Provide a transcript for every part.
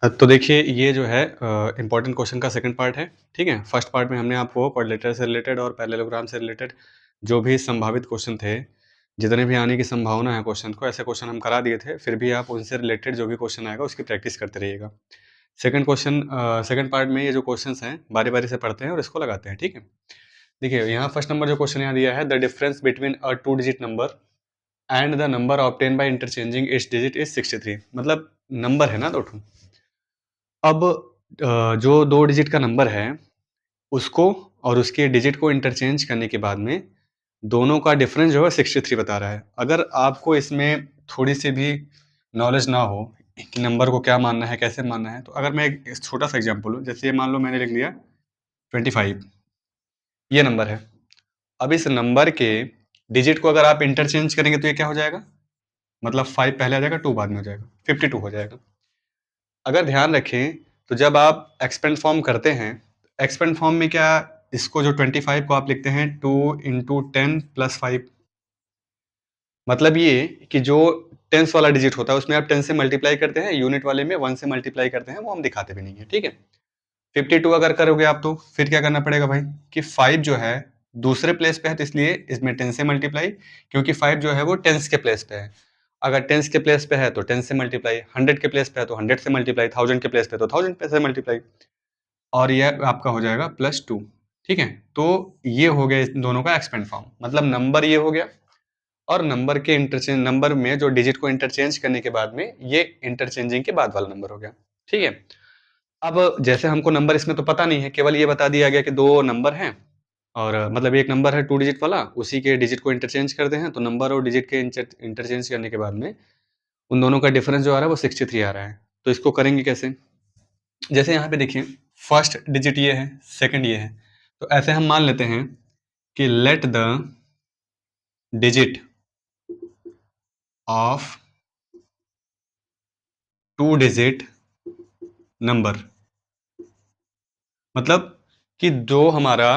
तो देखिए ये जो है इम्पोर्टेंट क्वेश्चन का सेकंड पार्ट है, ठीक है? फर्स्ट पार्ट में हमने आपको क्वाड्रिलेटरल से रिलेटेड और पैरेललोग्राम से रिलेटेड जो भी संभावित क्वेश्चन थे, जितने भी आने की संभावना है क्वेश्चन को, ऐसे क्वेश्चन हम करा दिए थे। फिर भी आप उनसे रिलेटेड जो भी क्वेश्चन आएगा उसकी प्रैक्टिस करते रहिएगा। सेकंड पार्ट में ये जो क्वेश्चंस हैं बारी-बारी से पढ़ते हैं और इसको लगाते हैं, ठीक है? देखिए यहाँ फर्स्ट नंबर जो क्वेश्चन यहाँ दिया है, the difference between a 2 digit number and the number obtained by interchanging it's digit is 63। मतलब नंबर है ना 2 ठो। अब जो 2 डिजिट का नंबर है, उसको और उसके डिजिट को इंटरचेंज करने के बाद में दोनों का डिफरेंस जो है 63 बता रहा है। अगर आपको इसमें थोड़ी-सी भी नॉलेज ना हो कि नंबर को क्या मानना है, कैसे मानना है, तो अगर मैं एक छोटा-सा एग्ज़ाम्पल लूँ, जैसे ये मान लो मैंने लिख लिया 25, ये नंबर है। अब इस नंबर के डिजिट को अगर आप इंटरचेंज करेंगे तो ये क्या हो जाएगा? मतलब 5 पहले आ जाएगा, 2 बाद में हो जाएगा, 52 हो जाएगा। अगर ध्यान रखें, तो जब आप एक्सपेंड फॉर्म करते हैं, एक्सपेंड फॉर्म में क्या इसको जो 25 को आप लिखते हैं 2 इंटू 10 प्लस 5। मतलब ये कि जो टेंस वाला डिजिट होता है उसमें आप 10 से मल्टीप्लाई करते हैं, यूनिट वाले में 1 से मल्टीप्लाई करते हैं, वो हम दिखाते भी नहीं है, ठीक है? 52 अगर करोगे आप तो फिर क्या करना पड़ेगा भाई कि 5 जो है दूसरे प्लेस पे है, तो इसलिए इसमें 10 से मल्टीप्लाई, क्योंकि 5 जो है वो टेंस के प्लेस पे है। अगर टेंस के प्लेस पे है तो 10 से मल्टीप्लाई, 100 के प्लेस पे है तो 100 से मल्टीप्लाई, 1000 के प्लेस पे तो 1000 पे से मल्टीप्लाई, और ये आपका हो जाएगा +2, ठीक है? तो ये हो गया इन दोनों का एक्सपेंड फॉर्म। मतलब नंबर ये हो गया, और नंबर में जो डिजिट को इंटरचेंज करने के बाद में ये इंटरचेंजिंग के बाद वाला नंबर हो गया, ठीक है? अब जैसे हमको नंबर इसमें तो पता नहीं है, केवल ये बता दिया गया कि 2 नंबर हैं, और मतलब एक नंबर है 2 डिजिट वाला, उसी के डिजिट को इंटरचेंज करते हैं, तो नंबर और डिजिट के इंटरचेंज करने के बाद में उन दोनों का डिफरेंस जो आ रहा है वो 63 आ रहा है। तो इसको करेंगे कैसे? जैसे यहाँ पे देखिए, फर्स्ट डिजिट ये है, सेकंड ये है, तो ऐसे हम मान लेते हैं कि let the digit of 2 digit number, मतलब कि जो हमारा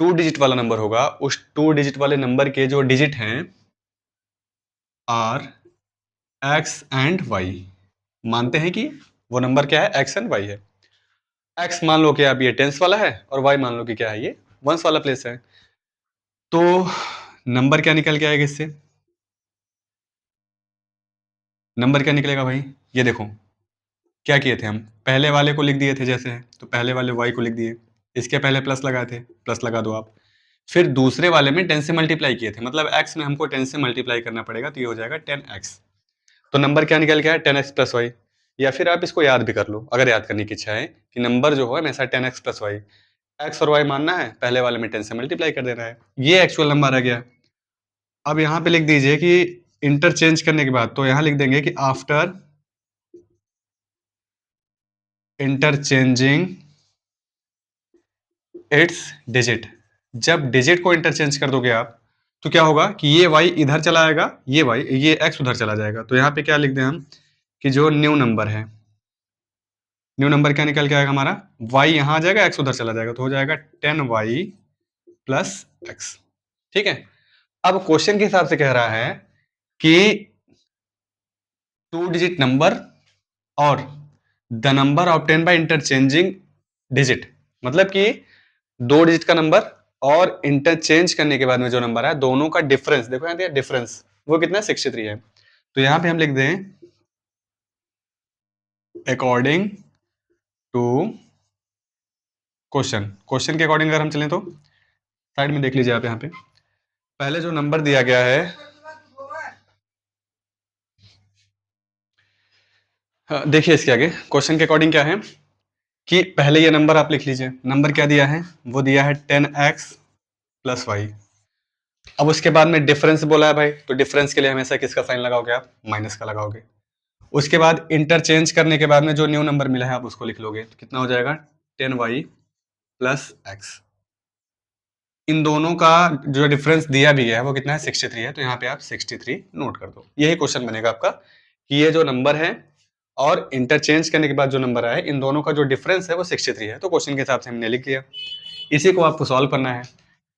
2 डिजिट वाला नंबर होगा, उस 2 डिजिट वाले नंबर के जो डिजिट हैं आर एक्स एंड वाई। मानते हैं कि वो नंबर क्या है, एक्स एंड वाई है। एक्स मान लो कि अब ये टेंस वाला है, और वाई मान लो कि क्या है, ये वंस वाला प्लेस है। तो नंबर क्या निकल के आएगा इससे? नंबर क्या निकलेगा भाई? ये देखो, क्या किए थे हम, पहले वाले को लिख दिए थे जैसे है, तो पहले वाले वाई को लिख दिए, इसके पहले प्लस लगाए थे, प्लस लगा दो आप। फिर दूसरे वाले में 10 से मल्टीप्लाई किए थे, मतलब x में हमको 10 से मल्टीप्लाई करना पड़ेगा, तो ये हो जाएगा 10x। तो नंबर क्या निकल के आया, 10x प्लस वाई। या फिर आप इसको याद भी कर लो, अगर याद करने की इच्छा है कि नंबर जो है हमेशा 10x प्लस वाई, एक्स और वाई मानना है, पहले वाले में 10 से मल्टीप्लाई कर देना है, ये एक्चुअल नंबर आ गया। अब यहाँ पे लिख दीजिए कि इंटरचेंज करने के बाद, तो यहाँ लिख देंगे कि आफ्टर इंटरचेंजिंग इट्स डिजिट। जब डिजिट को इंटरचेंज कर दोगे आप, तो क्या होगा कि ये y इधर चला आएगा, ये x उधर चला जाएगा। तो यहाँ पे क्या लिख दें हम कि जो न्यू नंबर है, न्यू नंबर क्या निकल के आएगा हमारा, y यहाँ आ जाएगा, x उधर चला जाएगा, तो हो जाएगा 10y प्लस एक्स, ठीक है? अब क्वेश्चन के हिसाब से कह रहा है कि 2 डिजिट नंबर और the number obtain by interchanging digit, मतलब कि 2 डिजिट का नंबर और इंटरचेंज करने के बाद में जो नंबर है, दोनों का डिफरेंस, देखो यहाँ दिया डिफरेंस, वो कितना है, 63 है। तो यहाँ पे हम लिख दें अकॉर्डिंग टू क्वेश्चन के अकॉर्डिंग अगर हम चलें तो साइड में देख लीजिए आप, यहाँ पे पहले जो नंबर दिया गया है, देखिए इसके आगे क्वेश्चन के अकॉर्डिंग क्या है कि पहले ये नंबर आप लिख लीजिए, नंबर क्या दिया है, वो दिया है 10x प्लस वाई। अब उसके बाद में डिफरेंस बोला है भाई, तो डिफरेंस के लिए हमेशा किसका साइन लगाओगे आप, माइनस का लगाओगे। उसके बाद इंटरचेंज करने के बाद में जो न्यू नंबर मिला है आप उसको लिख लोगे, तो कितना हो जाएगा 10y प्लस एक्स। इन दोनों का जो डिफरेंस दिया भी गया है वो कितना है, 63 है, तो यहाँ पे आप 63 नोट कर दो। यही क्वेश्चन बनेगा आपका कि ये जो नंबर है और इंटरचेंज करने के बाद जो नंबर आया, इन दोनों का जो डिफरेंस है वो 63 है। तो क्वेश्चन के हिसाब से हमने लिख लिया। इसी को आपको सॉल्व करना है।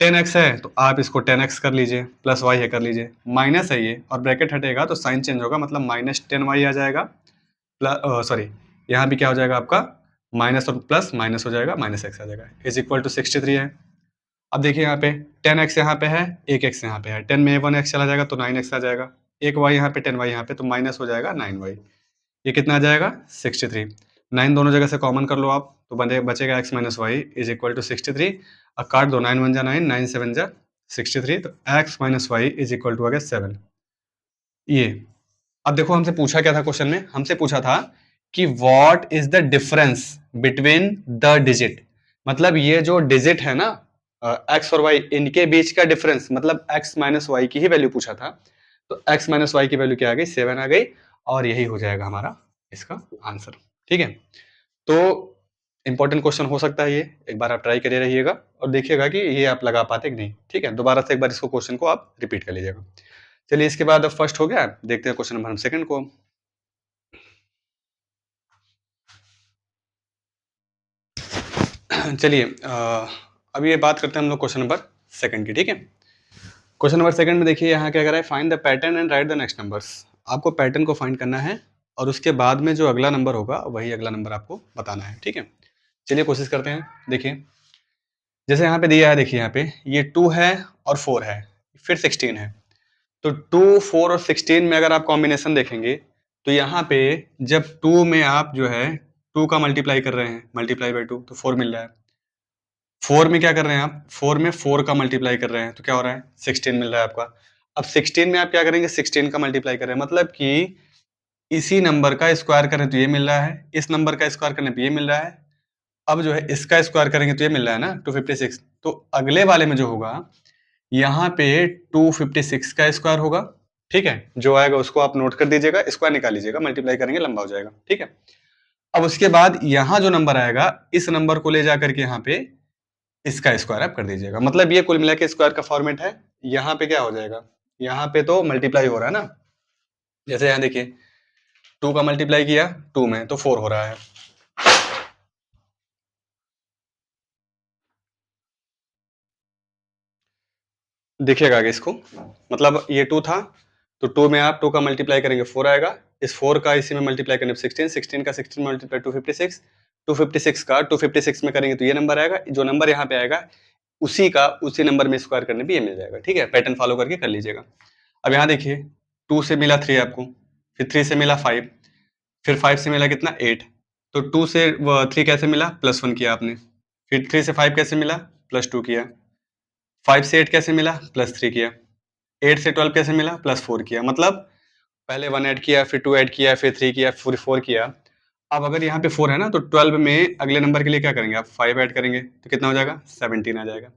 10x है तो आप इसको 10x कर लीजिए, प्लस y है कर लीजिए, माइनस है ये और ब्रैकेट हटेगा तो साइन चेंज होगा, मतलब -10y आ जाएगा, प्लस सॉरी यहाँ भी क्या हो जाएगा आपका माइनस और प्लस माइनस हो जाएगा, माइनस एक्स आ जाएगा, इज इक्वल टू 63 है। अब देखिए यहाँ पे 10x यहाँ पे है, 1x यहाँ पे है, 10 में 1x चला जाएगा तो 9x आ जाएगा, एक y यहाँ पे 10y यहाँ पे तो माइनस हो जाएगा 9y, ये कितना आ जाएगा 63। 9 दोनों जगह से कॉमन कर लो आप तो बचेगा x minus Y is equal to 63। अब काट दो, 9 1 जा 9, 9 7 जा 63, तो x minus Y is equal to आ गया 7। ये अब देखो हमसे पूछा क्या था क्वेश्चन में, हमसे पूछा था कि what is the difference between the digit, मतलब ये जो डिजिट है ना एक्स और वाई, इनके बीच का डिफरेंस, मतलब एक्स माइनस वाई की ही वैल्यू पूछा था। तो एक्स माइनस वाई की वैल्यू क्या आ गई, 7 आ गई, और यही हो जाएगा हमारा इसका आंसर। ठीक है, तो इंपॉर्टेंट क्वेश्चन हो सकता है ये, एक बार आप ट्राई करे रहिएगा और देखिएगा कि ये आप लगा पाते कि नहीं। ठीक है, दोबारा से एक बार इसको क्वेश्चन को आप रिपीट कर लीजिएगा। चलिए, इसके बाद अब फर्स्ट हो गया, देखते हैं क्वेश्चन नंबर हम सेकंड को। चलिए अब ये बात करते हैं हम लोग क्वेश्चन नंबर सेकंड की। ठीक है, क्वेश्चन नंबर सेकंड में देखिए यहाँ क्या कह रहा है, find the pattern and right the next numbers. आपको पैटर्न को फाइंड करना है और उसके बाद में जो अगला नंबर होगा वही अगला नंबर आपको बताना है। ठीक है, चलिए कोशिश करते हैं। देखिए जैसे यहाँ पे दिया है, देखिए यहाँ पे ये 2 है और 4 है, फिर 16 है, तो 2 4 और 16 में अगर आप कॉम्बिनेशन देखेंगे तो यहाँ पे जब 2 में आप जो है 2 का मल्टीप्लाई कर रहे हैं, मल्टीप्लाई बाई 2 तो 4 मिल रहा है। 4 में क्या कर रहे हैं आप, 4 में 4 का मल्टीप्लाई कर रहे हैं तो क्या हो रहा है, 16 मिल रहा है आपका। अब 16 में आप क्या करेंगे, 16 का मल्टीप्लाई कर रहे हैं, मतलब कि इसी नंबर का स्क्वायर करें तो ये मिल रहा है, इस नंबर का स्क्वायर करने पे ये मिल रहा है, अब जो है इसका स्क्वायर करेंगे तो ये मिल रहा है ना 256। तो अगले वाले में जो होगा यहाँ पे 256 का स्क्वायर होगा। ठीक है, जो आएगा उसको आप नोट कर दीजिएगा, स्क्वायर निकाल लीजिएगा, मल्टीप्लाई करेंगे लंबा हो जाएगा। ठीक है, अब उसके बाद यहाँ जो नंबर आएगा इस नंबर को ले जाकर के यहाँ पे इसका स्क्वायर आप कर दीजिएगा, मतलब ये कुल मिला के स्क्वायर का फॉर्मेट है। यहाँ पे क्या हो जाएगा, यहाँ पे तो मल्टीप्लाई हो रहा है ना, जैसे यहाँ देखिए 2 का मल्टीप्लाई किया 2 में तो 4 हो रहा है। देखिएगा आगे इसको, मतलब ये 2 था तो 2 में आप 2 का मल्टीप्लाई करेंगे 4 आएगा, इस 4 का इसी में मल्टीप्लाई करने पे 16, 16 का 16 मल्टीप्लाई 256, 256 का 256 में करेंगे तो ये नंबर आएगा, जो नंबर यहाँ पे आएगा उसी का उसी नंबर में स्क्वायर करने पे ये मिल जाएगा। ठीक है, पैटर्न फॉलो करके कर लीजिएगा। अब यहाँ देखिए 2 से मिला 3 आपको, फिर 3 से मिला 5, फिर 5 से मिला कितना 8, तो 2 से 3 कैसे मिला, +1 किया आपने, फिर 3 से 5 कैसे मिला, +2 किया, 5 से 8 कैसे मिला, +3 किया, 8 से 12 कैसे मिला, +4 किया, मतलब पहले 1 ऐड किया, फिर 2 ऐड किया, फिर 3 किया, फिर 4 किया। अब अगर यहाँ पे 4 है ना तो 12 में अगले नंबर के लिए क्या करेंगे आप, 5 ऐड करेंगे तो कितना हो जाएगा, 17 आ जाएगा।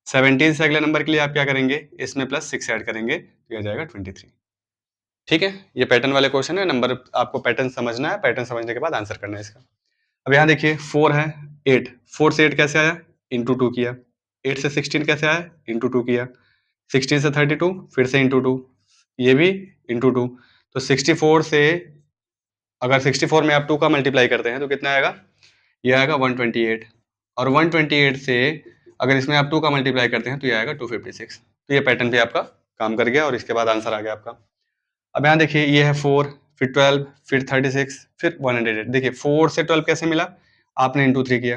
17 से अगले नंबर के लिए आप क्या करेंगे, इसमें +6 ऐड करेंगे तो ये आ जाएगा 23। ठीक है, ये पैटर्न वाले क्वेश्चन है, नंबर आपको पैटर्न समझना है, पैटर्न समझने के बाद आंसर करना है इसका। अब यहाँ देखिए 4 है 8, 4 से 8 कैसे आया, इंटू 2 किया, 8 से 16 कैसे आया, इंटू 2 किया, 16 से 32 फिर से इंटू 2, ये भी इंटू 2, तो 64 से अगर 64 में आप 2 का मल्टीप्लाई करते हैं तो कितना आएगा, ये आएगा 128, और 128 से अगर इसमें आप 2 का मल्टीप्लाई करते हैं तो ये आएगा 256। तो ये पैटर्न भी आपका काम कर गया और इसके बाद आंसर आ गया आपका। अब यहाँ देखिए ये है 4, फिर 12, फिर 36, फिर 108। देखिए 4 से 12 कैसे मिला, आपने इंटू 3 किया,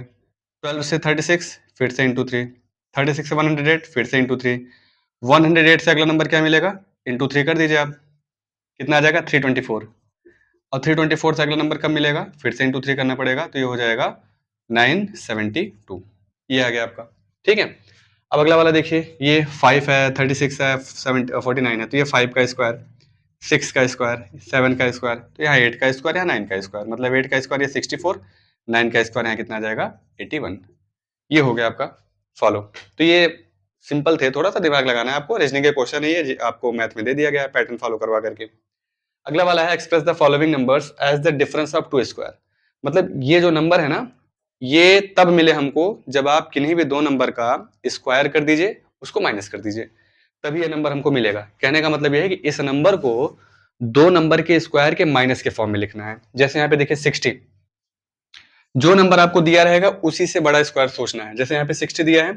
12 से 36 फिर से इंटू 3, 36 से 108 फिर से इंटू 3, 108 से अगला नंबर क्या मिलेगा, इंटू 3 कर दीजिए आप, कितना आ जाएगा 324, और 324 से अगला नंबर कब मिलेगा, फिर से इंटू 3 करना पड़ेगा तो ये हो जाएगा 972, ये आ गया आपका। ठीक है, अब अगला वाला देखिए, ये 5 है, 36 है, 49 है, तो ये 5 का स्क्वायर, 6 का स्क्वायर, 7 का स्क्वायर, तो यहाँ 8 का स्क्वायर, यहाँ 9 का स्क्वायर, मतलब 8 का स्क्वायर ये 64, 9 का स्क्वायर यहाँ कितना आ जाएगा 81। ये हो गया आपका फॉलो। तो ये सिंपल थे, थोड़ा सा दिमाग लगाना है आपको, रीजनिंग के क्वेश्चन है ये, आपको मैथ में दे दिया गया है पैटर्न फॉलो करवा करके। अगला वाला है express the following numbers as the difference of 2 square, मतलब ये जो नंबर है ना ये तब मिले हमको जब आप किन्हीं भी दो नंबर का स्क्वायर कर दीजिए, उसको माइनस कर दीजिए, तभी ये नंबर हमको मिलेगा। कहने का मतलब ये है कि इस नंबर को दो नंबर के स्क्वायर के माइनस के फॉर्म में लिखना है। जैसे यहाँ पे देखिए 60, जो नंबर आपको दिया रहेगा उसी से बड़ा स्क्वायर सोचना है। जैसे यहाँ पे 60 दिया है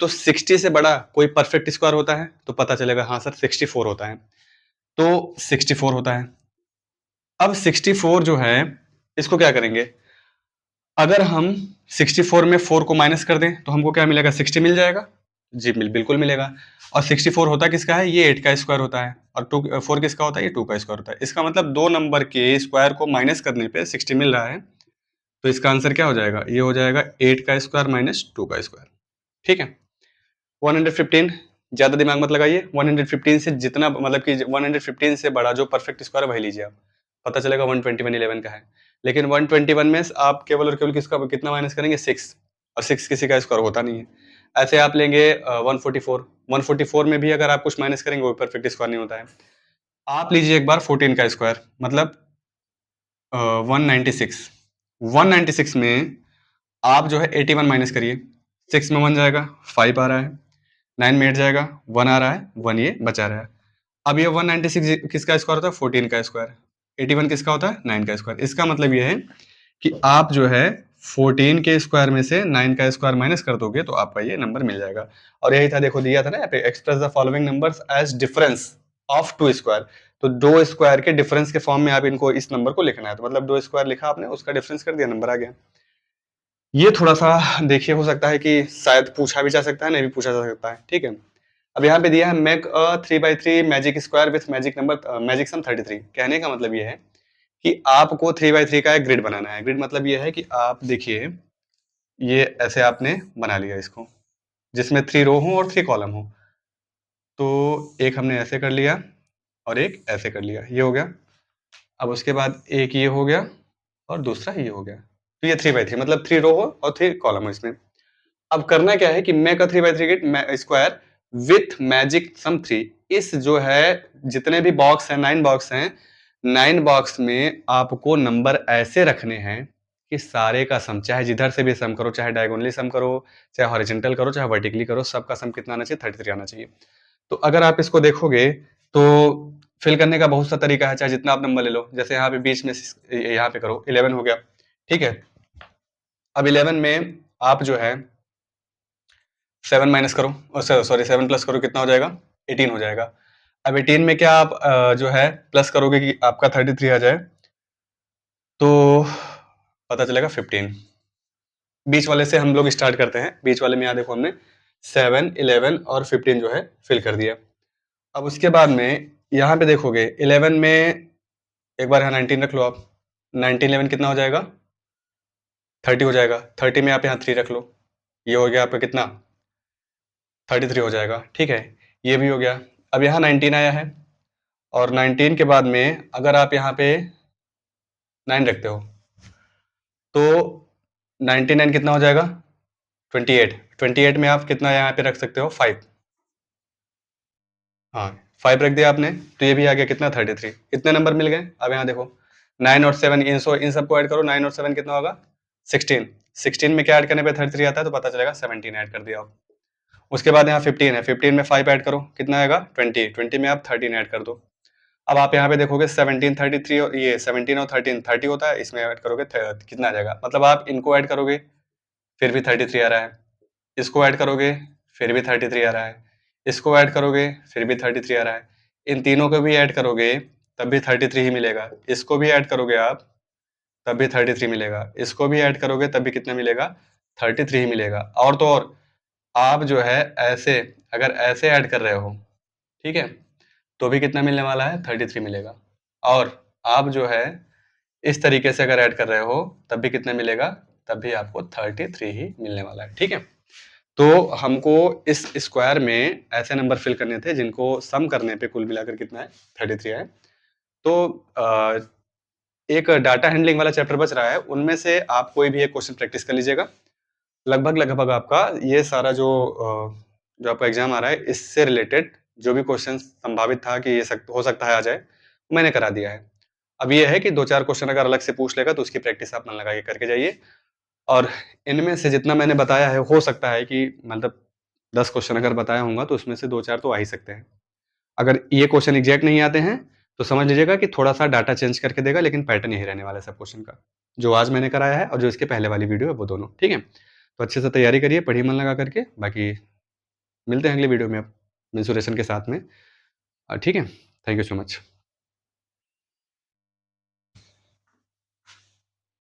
तो 60 से बड़ा कोई परफेक्ट स्क्वायर होता है तो पता चलेगा हाँ सर 64 होता है, तो 64 होता है। अब 64 जो है इसको क्या करेंगे, अगर हम 64 में 4 को माइनस कर दें तो हमको क्या मिलेगा, 60 मिल जाएगा। जी बिल्कुल मिलेगा। और 64 होता किसका है, ये 8 का स्क्वायर होता है, और 4 किसका होता है, ये 2 का स्क्वायर होता है। इसका मतलब दो नंबर के स्क्वायर को माइनस करने पे 60 मिल रहा है। तो इसका आंसर क्या हो जाएगा, ये हो जाएगा 8 का स्क्वायर माइनस 2 का स्क्वायर। ठीक है। 115, ज्यादा दिमाग मत लगाइए। 115 से जितना मतलब कि 115 से बड़ा जो परफेक्ट स्क्वायर वही लीजिए आप, पता चलेगा 121 11 का है। लेकिन 121 में आप केवल और केवल किसका कितना माइनस करेंगे, 6, और 6 किसी का स्क्वायर होता नहीं है। ऐसे आप लेंगे 144, 144 में भी अगर आप कुछ माइनस करेंगे वो परफेक्ट स्क्वायर नहीं होता है। आप लीजिए एक बार 14 का स्क्वायर, मतलब 196, 196 में आप जो है 81 माइनस करिए, 6 में 1 जाएगा, 5 आ रहा है, 9 में 8 जाएगा, 1 आ रहा है, 1 ये बचा रहा है। अब ये 196 किसका स्क्वायर होता है, 14 का स्क्वायर। 81 किसका होता है, 9 का स्क्वायर। इसका मतलब ये है कि आप जो है 14 के स्क्वायर में से 9 का स्क्वायर माइनस कर दोगे तो आपका ये नंबर मिल जाएगा। और यही था, देखो दिया था ना यहाँ पे, express the following numbers as difference of two square. तो दो स्क्वायर के डिफरेंस के फॉर्म में आप इनको, इस नंबर को लिखना है। तो मतलब दो स्क्वायर लिखा आपने, उसका डिफरेंस कर दिया, नंबर आ गया। ये थोड़ा-सा देखिए, हो सकता है कि शायद पूछा भी जा सकता है, नहीं भी पूछा जा सकता है, ठीक है? अब यहाँ पे दिया है make a 3/3 magic square with magic number magic sum 33। कहने का मतलब ये है कि आपको 3/3 का एक ग्रिड बनाना है। ग्रिड मतलब ये है कि आप देखिए, ये ऐसे आपने बना लिया इसको, जिसमें 3 रो हो और 3 कॉलम हो। तो एक हमने ऐसे कर लिया और एक ऐसे कर लिया, ये हो गया। अब उसके बाद एक ये हो गया और दूसरा ये हो गया। तो ये 3/3 मतलब 3 रो हो और 3 कॉलम हो इसमें। अब करना क्या है कि make a 3/3 get square with magic sum 3। इस जो है जितने भी बॉक्स हैं, 9 बॉक्स हैं, 9 बॉक्स में आपको नंबर ऐसे रखने हैं कि सारे का सम, चाहे जिधर से भी सम करो, चाहे डायगोनली सम करो, चाहे हॉरिजॉन्टल करो, चाहे वर्टिकली करो, सबका सम कितना आना चाहिए, 33 आना चाहिए। तो अगर आप इसको देखोगे तो फिल करने का बहुत सा तरीका है, चाहे जितना आप नंबर ले लो। जैसे यहाँ पे बीच में यहाँ पे करो, 11 हो गया, ठीक है। अब 11 में आप जो है 7 माइनस करो, सॉरी 7 प्लस करो, कितना हो जाएगा, 18 हो जाएगा। अब 18 में क्या आप जो है प्लस करोगे कि आपका 33 आ जाए, तो पता चलेगा 15। बीच वाले से हम लोग स्टार्ट करते हैं। बीच वाले में यहाँ देखो, हमने 7, 11 और 15 जो है फिल कर दिया। अब उसके बाद में यहाँ पे देखोगे 11 में एक बार यहाँ 19 रख लो आप, 19 11 कितना हो जाएगा, 30 हो जाएगा। 30 में आप यहाँ 3 रख लो, ये हो गया आपका कितना, 33 हो जाएगा, ठीक है। ये भी हो गया। अब यहाँ 19 आया है, और 19 के बाद में अगर आप यहाँ पे 9 रखते हो तो 99 कितना हो जाएगा, 28। 28 में आप कितना यहाँ पे रख सकते हो, 5। हाँ, 5 रख दिया आपने, तो ये भी आ गया कितना, 33। इतने नंबर मिल गए। अब यहाँ देखो 9 और 7, इन सबको ऐड करो, 9 और 7 कितना होगा, 16। 16 में क्या ऐड करने पे 33 आता है, तो पता चलेगा 17 ऐड कर दिया आप। उसके बाद यहाँ 15 है, 15 में 5 ऐड करो, कितना आएगा, 20। 20 में आप 13 ऐड कर दो। अब आप यहाँ पे देखोगे 17, 33 और ये 17 और 13 30 होता है, इसमें ऐड करोगे कितना आ जाएगा, मतलब आप इनको ऐड करोगे फिर भी 33 आ रहा है, इसको ऐड करोगे फिर भी 33 आ रहा है, इसको ऐड करोगे फिर भी 33 आ रहा है, इन तीनों को भी ऐड करोगे तब भी 33 ही मिलेगा, इसको भी ऐड करोगे आप तब भी 33 मिलेगा, इसको भी ऐड करोगे तब भी कितना मिलेगा, 33 ही मिलेगा। और तो और आप जो है ऐसे, अगर ऐसे ऐड कर रहे हो, ठीक है, तो भी कितना मिलने वाला है, 33 मिलेगा। और आप जो है इस तरीके से अगर ऐड कर रहे हो तब भी कितना मिलेगा, तब भी आपको 33 ही मिलने वाला है, ठीक है। तो हमको इस स्क्वायर में ऐसे नंबर फिल करने थे जिनको सम करने पे कुल मिलाकर कितना है, 33 है। तो एक डाटा हैंडलिंग वाला चैप्टर बच रहा है, उनमें से आप कोई भी एक क्वेश्चन प्रैक्टिस कर लीजिएगा। लगभग लगभग आपका ये सारा जो आपका एग्जाम आ रहा है, इससे रिलेटेड जो भी क्वेश्चन संभावित था कि ये हो सकता है आ जाए, मैंने करा दिया है। अब ये है कि 2-4 क्वेश्चन अगर अलग से पूछ लेगा तो उसकी प्रैक्टिस आप मन लगा के करके जाइए। और इनमें से जितना मैंने बताया है, हो सकता है कि मतलब 10 क्वेश्चन अगर बताया होऊँगा तो उसमें से 2-4 तो आ ही सकते हैं। अगर ये क्वेश्चन एग्जैक्ट नहीं आते हैं, तो समझ लीजिएगा कि थोड़ा-सा डाटा चेंज करके देगा, लेकिन पैटर्न यही रहने वाला है सब क्वेश्चन का। जो आज मैंने कराया है और जो इसके पहले वाली वीडियो है, वो दोनों, ठीक है? तो अच्छे से तैयारी करिए, पढ़िए मन लगा करके। बाकी मिलते हैं अगली वीडियो में अब मेंसुरेशन के साथ में। ठीक है? Thank you so much.